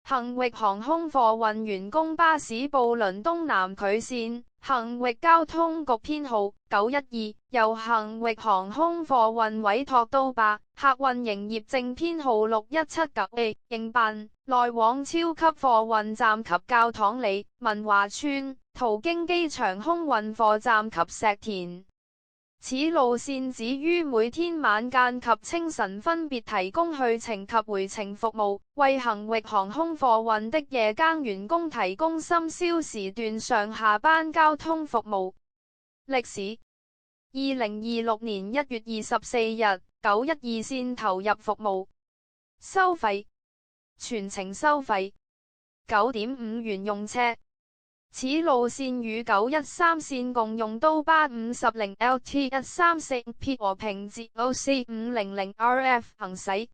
恒域航空貨運員工巴士布倫東南距線，恒域交通局編號912，由恒域航空貨運委託都巴客運營業證編號6179A營辦，來往超級貨運站及教堂里、文華村，途經機場空運貨站及石田。此路線只於每天晚間及清晨分別提供去程及回程服務，為恒域航空貨運的夜間員工提供深宵時段上下班交通服務。歷史：2026年1月24日，912線投入服務。收費：全程收費9.5元用車。此路線與913線共用都巴50 LT134P 和平捷路4500RF 行駛。